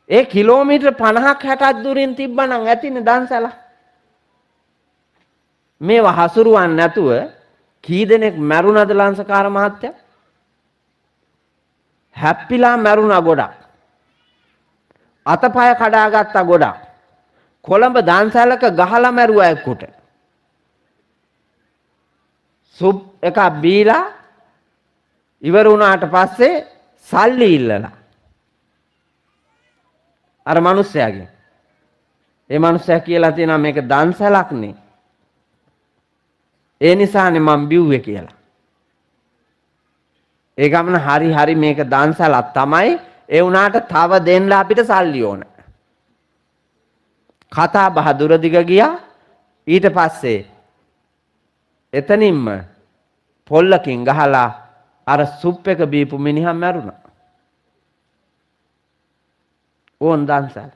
ඒ kilometre 50ක් 60ක් දුරින් තිබ්බනම් ඇතිනේ දන්සල. මේවා හසුරුවන්නේ නැතුව කී දෙනෙක් මැරුණද ලංසකාර මහත්තයා? හැප්පිලා මැරුණා ගොඩක්. අතපය කඩාගත්තා ගොඩක්. කොළඹ දන්සලක ගහලා මැරුවා එක්කුට. සුප් එකක් බීලා ඉවර වුණාට පස්සේ සල්ලි ඉල්ලලා අර මිනිස්සයාගෙන්. ඒ මිනිස්සයා කියලා තියෙනවා මේක දන්සලක් නේ. ඒ නිසානේ මම බිව්වේ කියලා. ඒ ගමන හරි මේක දන්සලක් තමයි. ඒ වුණාට තව දෙන්න අපිට සල්ලි ඕන. කතා බහ දුර දිග ගියා. ඊට පස්සේ එතනින්ම පොල්ලකින් ගහලා අර සුප් එක බීපු මිනිහා මැරුණා. ඕන් දන්සල්.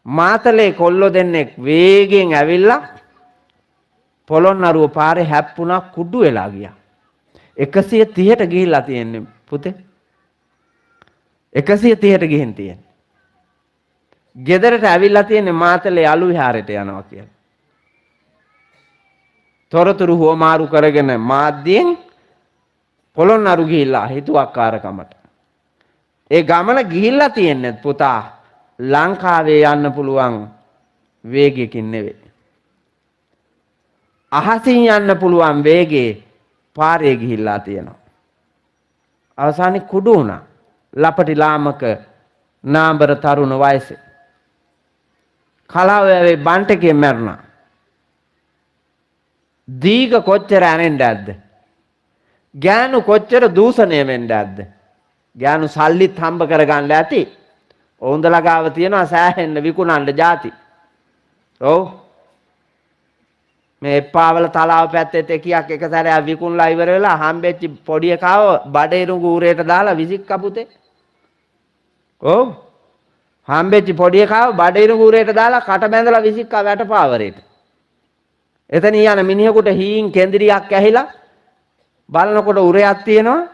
මාතලේ කොල්ලෝ දෙන්නෙක් වේගෙන් ඇවිල්ලා පොළොන්නරුව පාරේ හැප්පුණා කුඩු වෙලා ගියා. 130ට ගිහිල්ලා තියෙන්නේ පුතේ. 130ට ගිහින් තියෙන්නේ. ගෙදරට ඇවිල්ලා තියෙන්නේ මාතලේ අලු විහාරයට යනවා කියලා. තොරතුරු හොමාරු කරගෙන මාධ්‍යයෙන් පොළොන්නරු ගිහිල්ලා හිතුවක්කාරකමට. ඒ ගමන ගිහිල්ලා තියෙන්නේ පුතා ලංකාවේ යන්න පුළුවන් වේගයකින් නෙවෙයි. අහසින් යන්න පුළුවන් වේගේ පාරේ ගිහිල්ලා තියෙනවා. අවසානයේ කුඩු වුණා. ලපටි ලාමක නාඹර තරුණ වයසේ. කලාවේ බන්ටකේ මැරුණා. දීග කොච්චර ඇනෙන්නද? ගෑනු කොච්චර දූෂණය වෙන්නද? ගෑනු සල්ලිත් හම්බ කරගන්න ඇති. ඔවුන්දලා ගාව තියනවා සෑහෙන්න විකුණන්න ಜಾති. ඔව්. මේ එප්පාවල තලාව පැත්තේ තෙකියක් එක සැරයක් විකුණලා ඉවර වෙලා හම්බෙච්ච පොඩි එකව බඩේරුඟු ඌරේට දාලා විසික් කපුතේ. ඔව්. හම්බෙච්ච පොඩි එකව බඩේරුඟු ඌරේට දාලා කට බැඳලා විසික්කා වැටපාවරේට. එතන යන මිනිහෙකුට හීන් කේන්ද්‍රියක් ඇහිලා බලනකොට උරයක් තියෙනවා.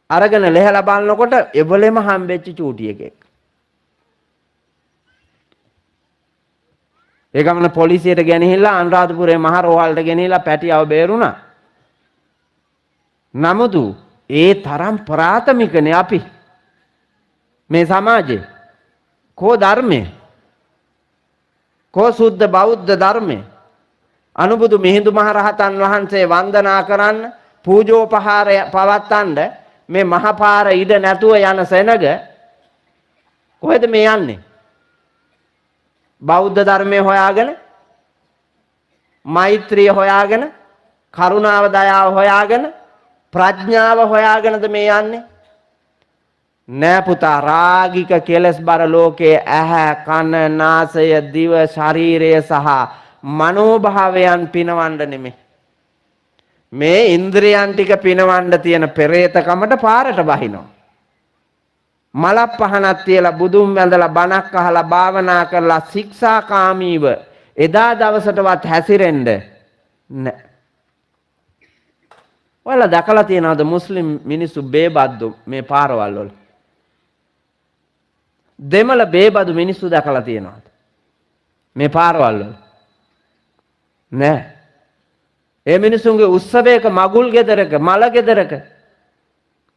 අරගෙන ලෙහලා බලනකොට එවලෙම හම්බෙච්ච චූටි එකෙක්. ඒ ගමන පොලිසියට ගෙනහිල්ලා අනුරාධපුරේ මහ රෝහලට ගෙනහිල්ලා පැටියව බේරුණා. නමුත් ඒ තරම් ප්‍රාථමිකනේ අපි මේ සමාජේ. කෝ ධර්මයේ කෝ සුද්ධ බෞද්ධ ධර්මයේ අනුබුදු මිහිඳු මහ රහතන් වහන්සේ වන්දනා කරන්න පූජෝපහාරය පවත්තන්න මේ මහපාර ඉඩ නැතුව යන සෙනග කොහෙද මේ යන්නේ? බෞද්ධ ධර්මයේ හොයාගෙන මෛත්‍රිය හොයාගෙන කරුණාව දයාව හොයාගෙන ප්‍රඥාව හොයාගෙනද මේ යන්නේ? නෑ පුතා, රාගික කෙලස් බර ලෝකයේ ඇහැ කන නාසය දිව ශරීරය සහ මනෝභාවයන් පිනවන්න නෙමෙයි. මේ ඉන්ද්‍රියන් ටික පිනවන්න තියෙන පෙරේතකමට පාරට බහිනවා. මලක් පහනක් තියලා බුදුන් වැඳලා බණක් අහලා භාවනා කරලා ශික්ෂාකාමීව එදා දවසටවත් හැසිරෙන්න නෑ. ඔයාලා දැකලා තියෙනවද මුස්ලිම් මිනිස්සු බේබද්දු මේ පාරවල් වල? දෙමළ බේබදු මිනිස්සු දැකලා තියෙනවද මේ පාරවල් වල? නෑ. ඒ මිනිසුන්ගේ උත්සවයක මගුල් ගෙදරක මල ගෙදරක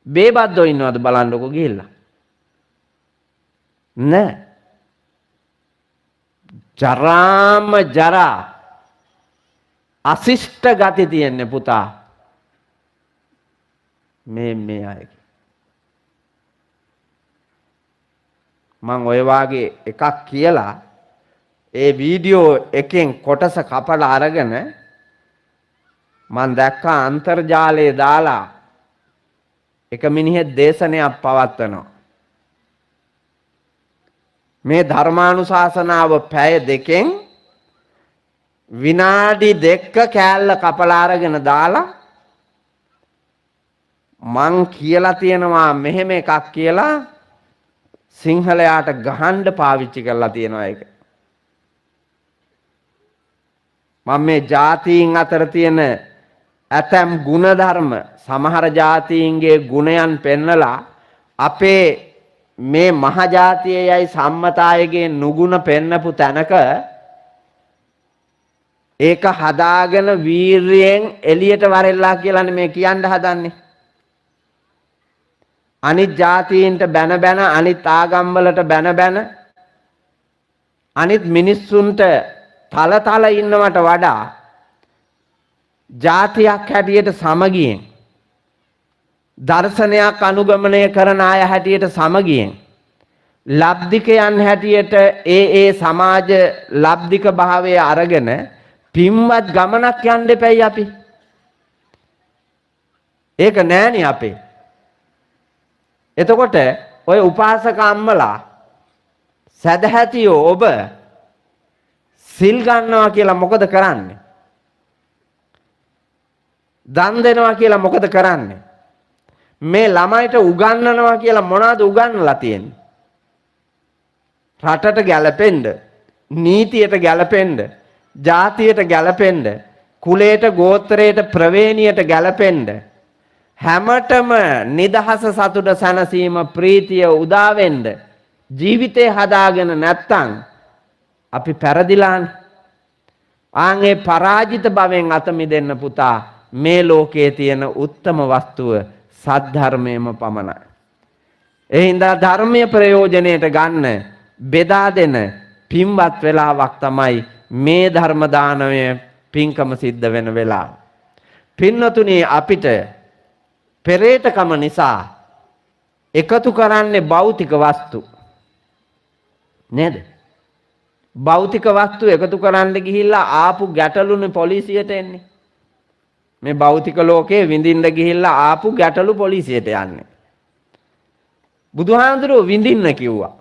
බේබද්දෝ ඉන්නවද බලන්නකෝ ගිහිල්ලා. නෑ. ජරාම ජරා අසිෂ්ට ගති තියෙන්නේ පුතා මේ අයගේ. මම ඔය වාගේ එකක් කියලා ඒ වීඩියෝ එකෙන් කොටස කපලා අරගෙන මම දැක්කා අන්තර්ජාලයේ දාලා එක මිනිහෙක් දේශනයක් පවත්වනවා. මේ ධර්මානුශාසනාව පැය දෙකෙන් විනාඩි 2ක කෑල්ල කපලා අරගෙන දාලා මං කියලා තියෙනවා මෙහෙම එකක් කියලා සිංහලයාට ගහන්න පාවිච්චි කරලා තියෙනවා ඒක. මම මේ ජාතීන් අතර තියෙන ඇතැම් ගුණධර්ම සමහර ජාතීන්ගේ ගුණයන් පෙන්නලා අපේ මේ මහජාතියයි සම්මතායගේ නුගුණ පෙන්නපු තැනක ඒක හදාගෙන වීරියෙන් එළියට වරෙල්ලා කියලානේ මේ කියන්න හදන්නේ. අනිත් ජාතීන්ට බැන බැන අනිත් ආගම්වලට බැන බැන අනිත් මිනිස්සුන්ට තල ඉන්නවට වඩා ජාතියක් හැටියට සමගියෙන් දර්ශනයක් අනුගමනය කරන අය හැටියට සමගියෙන් ලබ්ධිකයන් හැටියට ඒ සමාජ ලබ්ධික භාවය අරගෙන පින්වත් ගමනක් යන්න දෙපැයි අපි. ඒක නෑනේ අපේ. එතකොට ඔය උපාසක අම්මලා සදහැතියෝ ඔබ සිල් ගන්නවා කියලා මොකද කරන්නේ? දන් දෙනවා කියලා මොකද කරන්නේ? මේ ළමයිට උගන්වනවා කියලා මොනවද උගන්වලා තියෙන්නේ? රටට ගැලපෙන්න, නීතියට ගැලපෙන්න, ජාතියට ගැලපෙන්න, කුලයට, ගෝත්‍රයට, ප්‍රවේණියට ගැලපෙන්න හැමතෙම නිදහස, සතුට, සැනසීම, ප්‍රීතිය උදා වෙන්න ජීවිතේ හදාගෙන නැත්තම් අපි පෙරදිලානේ. ආන්ගේ පරාජිත භවෙන් අත මිදෙන්න පුතා මේ ලෝකයේ තියෙන උත්තම වස්තුව සද්ධර්මයම පමණයි. ඒ හින්දා ධර්මයේ ප්‍රයෝජනෙට ගන්න බෙදා දෙන පින්වත් වෙලාවක් තමයි මේ ධර්ම දානමය පින්කම සිද්ධ වෙන වෙලාව. පින්නතුනි අපිට පෙරේතකම නිසා එකතු කරන්නේ භෞතික වස්තු නේද? භෞතික වස්තු එකතු කරන්න ගිහිල්ලා ආපු ගැටලුනේ පොලිසියට එන්නේ. මේ භෞතික ලෝකයේ විඳින්න ගිහිල්ලා ආපු ගැටලු පොලිසියට යන්නේ. බුදුහාමුදුරුවෝ විඳින්න කිව්වා.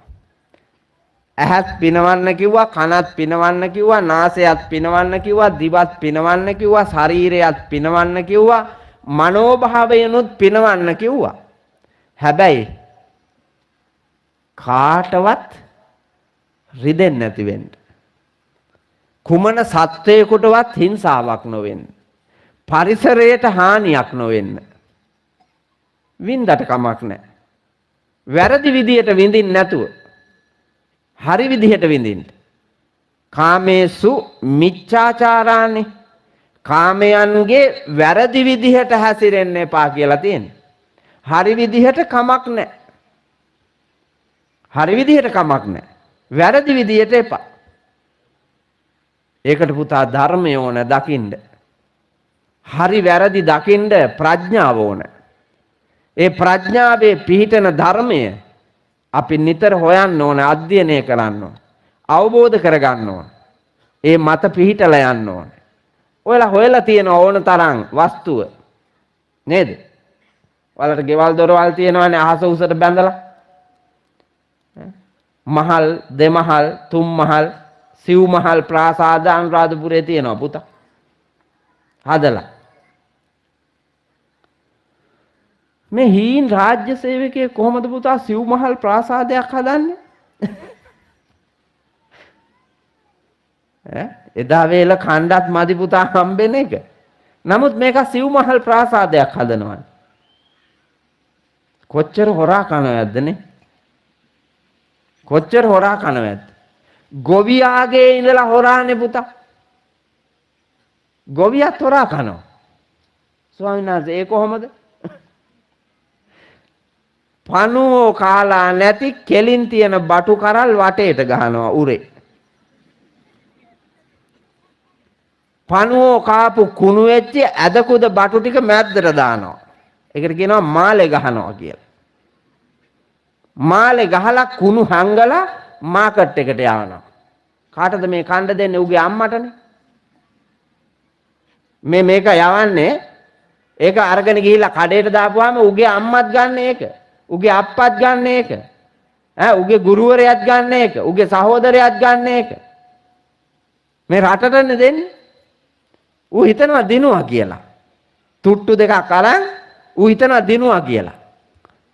ඇහත් පිනවන්න කිව්වා, කනත් පිනවන්න කිව්වා, නාසයත් පිනවන්න කිව්වා, දිවත් පිනවන්න කිව්වා, ශරීරයත් පිනවන්න කිව්වා, මනෝභාවයනුත් පිනවන්න කිව්වා. හැබැයි කාටවත් රිදෙන්නේ නැති වෙන්න. කුමන සත්වයකටවත් හිංසාවක් නොවෙන්න. පරිසරයට හානියක් නොවෙන්න. වින්දට කමක් නැහැ. වැරදි විදියට විඳින්න නැතුව හරි විදිහට විඳින්න. කාමේසු මිච්ඡාචාරානි. කාමයන්ගේ වැරදි විදිහට හැසිරෙන්න එපා කියලා තියෙනවා. හරි විදිහට කමක් නැහැ. හරි විදිහට කමක් නැහැ. වැරදි විදිහට එපා. ඒකට පුතා ධර්මය ඕන දකින්න. හරි වැරදි දකින්න ප්‍රඥාව ඕන. ඒ ප්‍රඥාවේ පිහිටන ධර්මය අපි නිතර හොයන්න ඕන, අධ්‍යයනය කරන්න ඕන, අවබෝධ කරගන්න ඕන. ඒ මත පිහිටලා යන්න ඕන. ඔයලා හොයලා තියෙන ඕන තරම් වස්තුව නේද? ඔයාලට ගෙවල් දොරවල් තියෙනවානේ අහස උසට බැඳලා. මහල්, දෙමහල්, තුන් මහල්, සිව් මහල් ප්‍රාසාද අනුරාධපුරේ තියෙනවා පුතා. හදලා. මේ හීන් රාජ්‍ය සේවකයෙක් කොහොමද පුතා සිව් මහල් ප්‍රාසාදයක් හදන්නේ? එදා වේල කණ්ඩත් මදි පුතා හම්බෙන එක. නමුත් මේක සිව් මහල් ප්‍රාසාදයක් හදනවා. කොච්චර හොරා කනවද? කොච්චර හොරා කනවද? ගොවියාගේ ඉඳලා හොරානේ පුතා. ගොවියත් හොරා කනවා. ස්වාමීන් වහන්සේ ඒ කොහොමද? පණුවෝ කාලා නැති කෙලින් තියෙන බටු කරල් වටේට ගහනවා උරේ. පණුවෝ කාපු කුණු වෙච්ච ඇදකුද බටු ටික මැද්දට දානවා. ඒකට කියනවා මාලේ ගහනවා කියලා. මාලේ ගහලා කුණු හංගලා මාකට් එකට යවනවා. කාටද මේ කණ්ඩ දෙන්නේ? උගේ අම්මටනේ. මේක යවන්නේ ඒක අරගෙන ගිහිල්ලා කඩේට දාපුවාම උගේ අම්මත් ගන්න ඒක. උගේ අප්පත් ගන්න ඒක. උගේ ගුරුවරයාත් ගන්න ඒක. උගේ සහෝදරයාත් ගන්න ඒක. මේ රටටනේ දෙන්නේ. ඌ හිතනවා දිනුවා කියලා. තුට්ටු දෙකක් අරන් ඌ හිතනවා දිනුවා කියලා.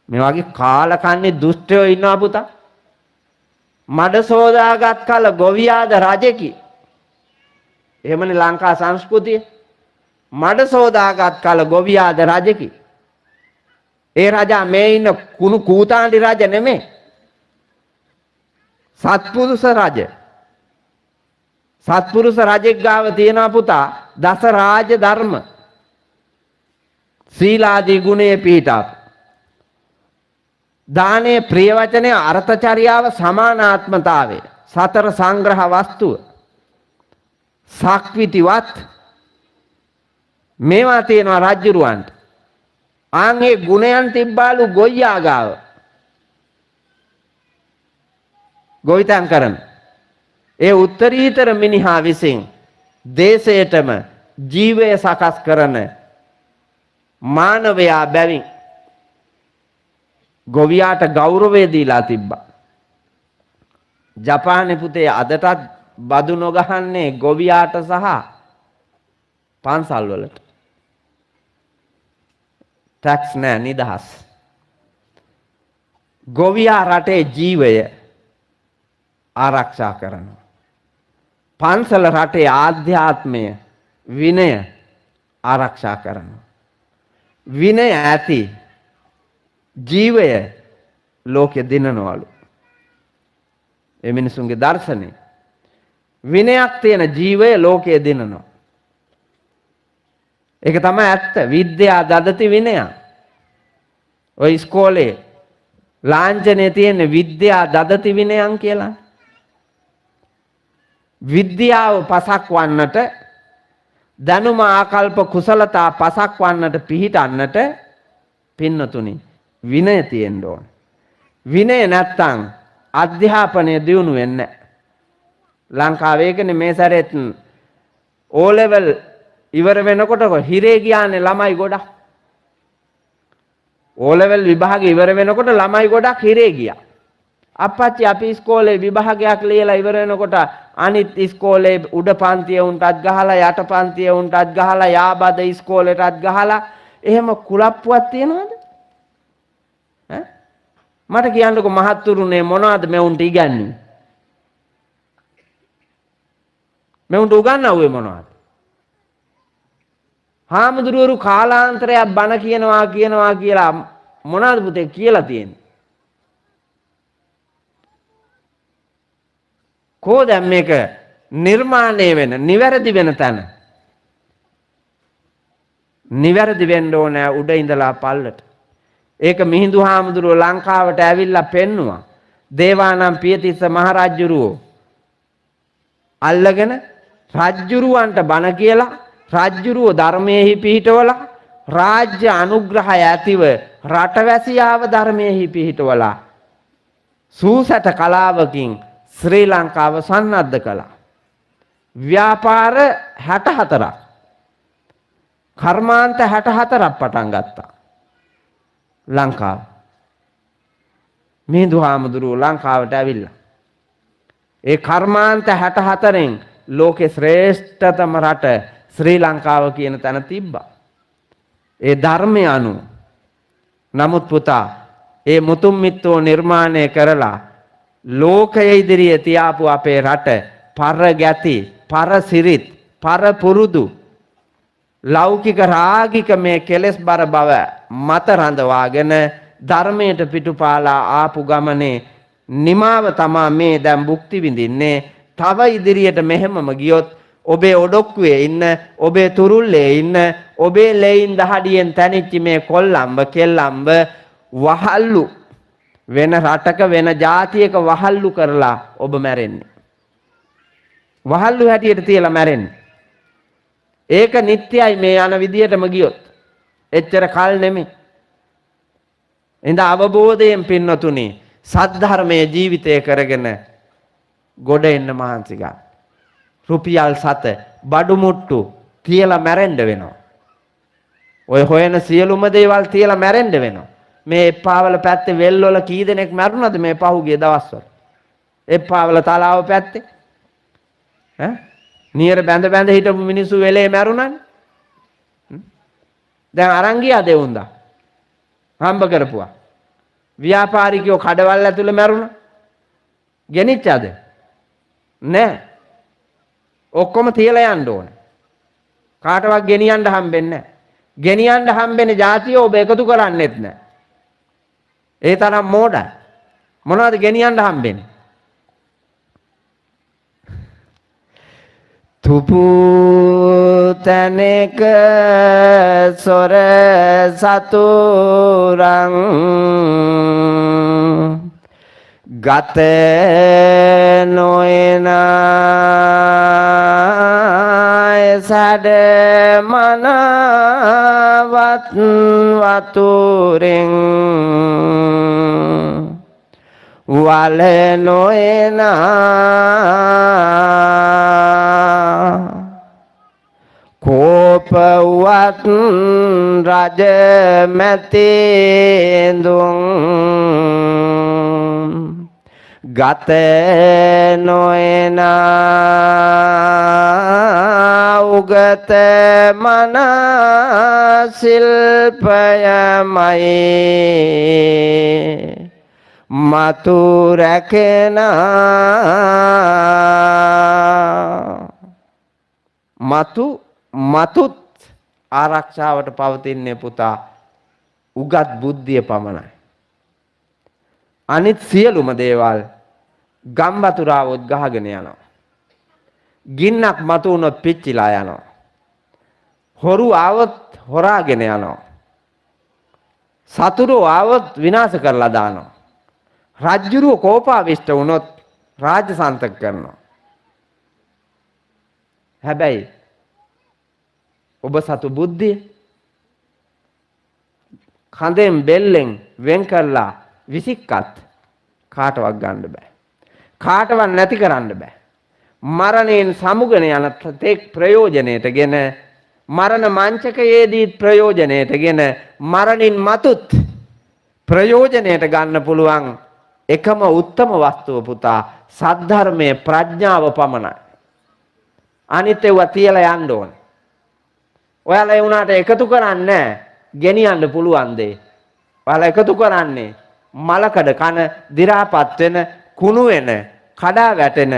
මේ වගේ කාලකන්ණි දුෂ්ටයෝ ඉන්නවා පුතා. මඩ සෝදාගත් කල ගොවියාද රජෙකි. එහෙමනේ ලංකා සංස්කෘතිය. මඩ සෝදාගත් කල ගොවියාද රජකි. ඒ රජා මේ ඉන්න කුණු කූතාණ්ඩි රජ නෙමෙයි. සත්පුරුෂ රජ. සත්පුරුෂ රජෙක් ගාව තියෙනවා පුතා දස රාජ ධර්ම. සීලාදී ගුණයේ පිහිටා. දානයේ ප්‍රිය වචනයේ අර්ථචර්යාව සමානාත්මතාවය. සතර සංග්‍රහ වස්තුව. සක්විතිවත් මේවා තියෙනවා රජුරවන්ට. ආන්ගේ ගුණයන් තිබ්බාලු ගොයියා ගාව. ගොවිතැන් කරන ඒ උත්තරීතර මිනිහා විසින් දේශයටම ජීවය සකස් කරන මානවයා බැවින් ගොවියාට ගෞරවය දීලා තිබ්බා. ජපානයේ පුතේ අදටත් බදු නොගහන්නේ ගොවියාට සහ පන්සල් වලට. ටැක්ස් නෑ නිදහස්. ගොවියා රටේ ජීවය ආරක්ෂා කරනවා. පන්සල රටේ ආධ්‍යාත්මය විනය ආරක්ෂා කරනවා. විනය ඇති ජීවය ලෝකෙ දිනනවලු. ඒ මිනිසුන්ගේ දර්ශනය. විනයක් තියෙන ජීවය ලෝකයේ දිනනවා. ඒක තමයි ඇත්ත. විද්‍යා දදති විනය. ඔය ඉස්කෝලේ ලාංඡනයේ තියෙන විද්‍යා දදති විනයන් කියලා. විද්‍යාව පසක් වන්නට දැනුම ආකල්ප කුසලතා පසක් වන්නට පිහිටන්නට පින්නතුනි විනය තියෙන්න ඕන. විනය නැත්තම් අධ්‍යාපනය දියුණු වෙන්නේ නැහැ. ලංකාවේ ඒකනේ මේ සැරේත් O level ඉවර වෙනකොට හිරේ ගියානේ ළමයි ගොඩක්. O level විභාගය ඉවර වෙනකොට ළමයි ගොඩක් හිරේ ගියා. අප්පච්චි අපි ඉස්කෝලේ විභාගයක් ලියලා ඉවර වෙනකොට අනිත් ඉස්කෝලේ උඩ පන්තියේ උන්ටත් ගහලා යට පන්තියේ උන්ටත් ගහලා යාබද ඉස්කෝලේටත් ගහලා එහෙම කුලප්පුවක් තියනවද? ඈ මට කියන්නකෝ මහත්තුරුනේ මොනවද මේ උන්ට ඉගන්නේ? මේ උන්ට උගන්වුවේ මොනවද? හාමුදුරුවරු කාලාන්තරයක් බණ කියනවා කියලා මොනවද පුතේ කියලා තියෙන්නේ? කොහොද මේක නිර්මාණය වෙන නිවැරදි වෙන තැන? නිවැරදි වෙන්න ඕනේ උඩ ඉඳලා පල්ලට. ඒක මිහිඳු හාමුදුරුවෝ ලංකාවට ඇවිල්ලා පෙන්නුවා. දේවානම් පියතිස්ස මහරජුරුවෝ අල්ලගෙන රජ්ජුරුවන්ට බණ කියලා රජ්ජුරුවෝ ධර්මයේහි පිහිටවලා රාජ්‍ය අනුග්‍රහය ඇතිව රටවැසියාව ධර්මයේහි පිහිටවලා සූසට කලාවකින් ශ්‍රී ලංකාව සන්නද්ධ කළා. ව්‍යාපාර 64ක් කර්මාන්ත 64ක් පටන් ගත්තා ලංකාව. මිහිඳු හාමුදුරුවෝ ලංකාවට ඇවිල්ලා ඒ කර්මාන්ත 64න් ලෝකේ ශ්‍රේෂ්ඨතම රට ශ්‍රී ලංකාව කියන තැන තිබ්බා. ඒ ධර්මය අනුව. නමුත් පුතා ඒ මුතුන් මිත්තෝ නිර්මාණය කරලා ලෝකයේ ඉදිරියේ තියාපු අපේ රට පර ගැති, පර සිරිත්, පර පුරුදු ලෞකික රාගික මේ කෙලෙස් බර බව මත රඳවාගෙන ධර්මයට පිටුපාලා ආපු ගමනේ නිමාව තමා මේ දැන් භුක්ති විඳින්නේ. තව ඉදිරියට මෙහෙමම ගියොත් ඔබේ ඔඩොක්කුවේ ඉන්න, ඔබේ තුරුල්ලේ ඉන්න, ඔබේ ලෙයින් දහඩියෙන් තැනිච්ච මේ කොල්ලම්බ කෙල්ලම්බ වහල්ලු වෙන රටක වෙන ජාතියක වහල්ලු කරලා ඔබ මැරෙන්නේ. වහල්ලු හැටියට තියලා මැරෙන්නේ. ඒක නිත්‍යයි මේ යන විදියටම ගියොත්. එච්චර කල් නෙමෙයි. ඉඳ අවබෝධයෙන් පින්නතුනි සද්ධර්මයේ ජීවිතය කරගෙන ගොඩ එන්න මහන්සි ගන්න. රුපියල් 7 බඩු මුට්ටු තියලා මැරෙන්න වෙනවා. ඔය හොයන සියලුම දේවල් තියලා මැරෙන්න වෙනවා. මේ එප්පාවල පැත්තේ වෙල්වල කී දෙනෙක් මැරුණාද මේ පහුගිය දවස්වල? එප්පාවල තලාව පැත්තේ ඈ නියර බැඳ හිටපු මිනිස්සු වෙලේ මැරුණානේ. දැන් අරන් ගියා දෙවුන්දා. හම්බ කරපුවා. ව්‍යාපාරිකයෝ කඩවල් ඇතුළේ මැරුණා. ගෙනිච්චාද? නෑ. ඔක්කොම තියලා යන්න ඕනේ. කාටවත් ගෙනියන්න හම්බෙන්නේ නැහැ. ගෙනියන්න හම්බෙන જાතිය ඔබ එකතු කරන්නෙත් නැහැ. ඒ තරම් මෝඩයි. මොනවද ගෙනියන්න හම්බෙන්නේ? තුපු තැනක සොර සතුරන් ගත නොයනා සැඩ මනවත් වතුරෙන් වල නොයනා කෝපවත් රජ මැතිඳුන් ගත නොයනා උගත මන ශිල්පයමයි මතු රැකෙනා මතුත් ආරක්ෂාවට පවතින්නේ පුතා උගත් බුද්ධිය පමණයි. අනිත් සියලුම දේවල් ගම්බතුරාවොත් ගහගෙන යනවා. ගින්නක් මතු වුණොත් පිච්චිලා යනවා. හොරු ආවොත් හොරාගෙන යනවා. සතුරෝ ආවොත් විනාශ කරලා දානවා. රජ්ජුරුව කෝපාවිෂ්ඨ වුණොත් රාජ්‍ය සන්තක කරනවා. හැබැයි ඔබ සතු බුද්ධිය කඳෙන් බෙල්ලෙන් වෙන් කරලා විසික්කත් කාටවත් ගන්න බෑ. කාටවත් නැති කරන්න බෑ. මරණයෙන් සමුගෙන යන තෙක් ප්‍රයෝජනයටගෙන මරණ මංචකයේදී ප්‍රයෝජනයටගෙන මරණින් මතුත් ප්‍රයෝජනයට ගන්න පුළුවන් එකම උත්තම වස්තුව පුතා සද්ධර්මයේ ප්‍රඥාව පමණයි. අනිත් ඒවා තියලා යන්න ඕන. ඔයාලා ඒ උනාට එකතු කරන්නේ ගෙනියන්න පුළුවන් දේ. ඔයාලා එකතු කරන්නේ මලකඩ කන දි รา පත් වෙන කුණු වෙන කඩා වැටෙන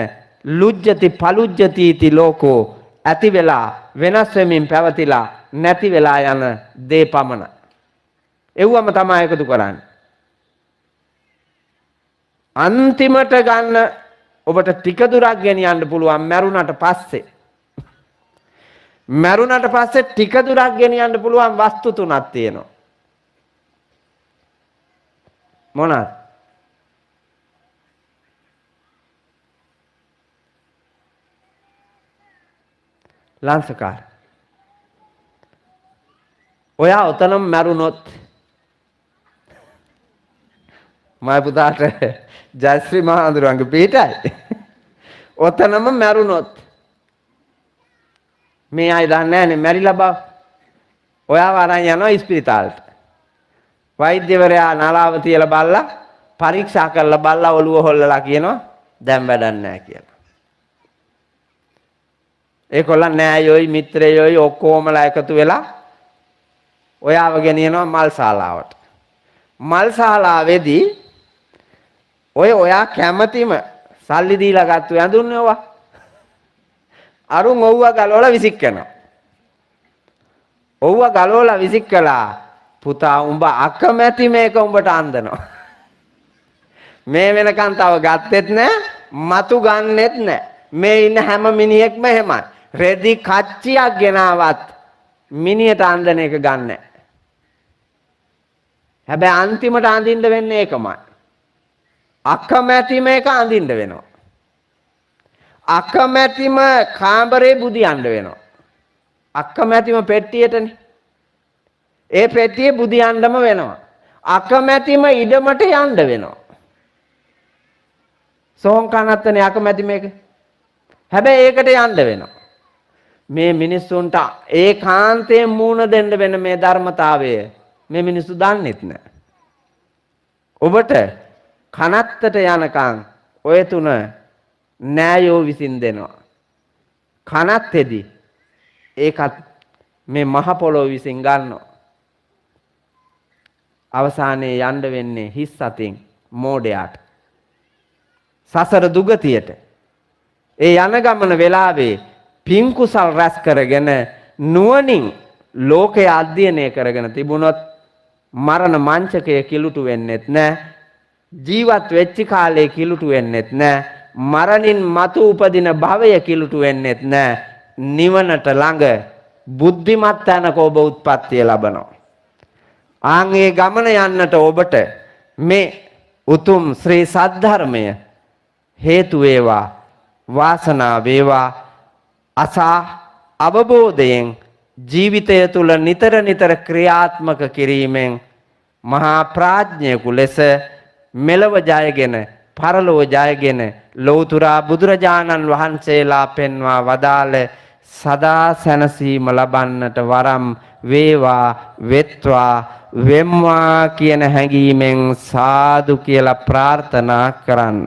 ලුජ්ජති පලුජ්ජති ලෝකෝ ඇති වෙලා වෙනස් වෙමින් පැවතිලා නැති වෙලා යන දේ පමණ. එව්වම තමයි එකතු කරන්නේ. අන්තිමට ගන්න ඔබට ටික දුරක් ගෙනියන්න පුළුවන් මරුණට පස්සේ. මරුණට පස්සේ ටික දුරක් ගෙනියන්න පුළුවන් වස්තු තුනක් තියෙනවා. මොනවාද? ලංසකාර. ඔයා ඔතනම මරුණොත් මයි පුතාට ජයශ්‍රී මහඳුරන්ගේ පිටයි. ඔතනම මරුණොත් මේ අය දන්නේ නැහනේ මැරිලා බව. ඔයාව අරන් යනවා ඉස්පිරිතාලට. වෛද්‍යවරයා නලාව තියලා බලලා පරීක්ෂා කරලා බලලා ඔළුව හොල්ලලා කියනවා දැන් වැඩක් නැහැ කියලා. ඒකොල්ලන් නෑයෝයි මිත්‍රයෝයි ඔක්කොමලා එකතු වෙලා ඔයාව ගෙනියනවා මල් ශාලාවට. මල් ශාලාවේදී ඔයා කැමැතිම සල්ලි දීලා ගත්ත ඇඳුන්නේ ඔවා. අරුන් ඔව්ව ගලවලා විසික් කරනවා. ඔව්ව ගලවලා විසික් කළා. පුතා උඹ අකමැති මේක උඹට අන්දනවා. මේ වෙනකන් තව ගත්තෙත් නෑ, මතු ගන්නෙත් නෑ. මේ ඉන්න හැම මිනිහෙක්ම එහෙමයි. රෙදි කච්චියක් ගෙනාවත් මිනිහට අන්දන එක ගන්නෑ. හැබැයි අන්තිමට අඳින්න වෙන්නේ ඒකමයි. අකමැති මේක අඳින්න වෙනවා. අකමැතිම කාමරේ බුදියන්න වෙනවා. අකමැතිම පෙට්ටියටනේ. ඒ පෙට්ටියේ බුදියන්නම වෙනවා. අකමැතිම ඉඩමට යන්න වෙනවා. සෝන් කනත්තනේ අකමැති මේක. හැබැයි ඒකට යන්න වෙනවා. මේ මිනිස්සුන්ට ඒකාන්තයෙන් මූණ දෙන්න වෙන මේ ධර්මතාවය මේ මිනිස්සු දන්නෙත් නෑ. ඔබට කනත්තට යනකම් ඔය තුන නෑයෝ විසින් දෙනවා. කනත්තේදී ඒකත් මේ මහ පොළොව විසින් ගන්නවා. අවසානයේ යන්න වෙන්නේ හිස් අතින් මෝඩයාට. සසර දුගතියට. ඒ යන ගමන වෙලාවේ පින් කුසල් රැස් කරගෙන නුවණින් ලෝකය අධ්‍යයනය කරගෙන තිබුණොත් මරණ මංචකය කිලුටු වෙන්නෙත් නැහැ. ජීවත් වෙච්ච කාලේ කිලුටු වෙන්නෙත් නැහැ. මරණින් මතු උපදින භවය කිලුටු වෙන්නෙත් නැහැ. නිවනට ළඟ බුද්ධිමත් තැනක ඔබ උත්පත්තිය ලබනවා. ආන් ඒ ගමන යන්නට ඔබට මේ උතුම් ශ්‍රී සද්ධර්මය හේතු වේවා, වාසනාව වේවා. අසා අවබෝධයෙන් ජීවිතය තුල නිතර නිතර ක්‍රියාත්මක කිරීමෙන් මහා ප්‍රඥයෙකු ලෙස මෙලව ජයගෙන පරලොව ජයගෙන ලෞතර බුදුරජාණන් වහන්සේලා පෙන්වා වදාළ සදා සැනසීම ලබන්නට වරම් වේවා, වෙත්වා, වෙම්වා කියන හැඟීමෙන් සාදු කියලා ප්‍රාර්ථනා කරන්න.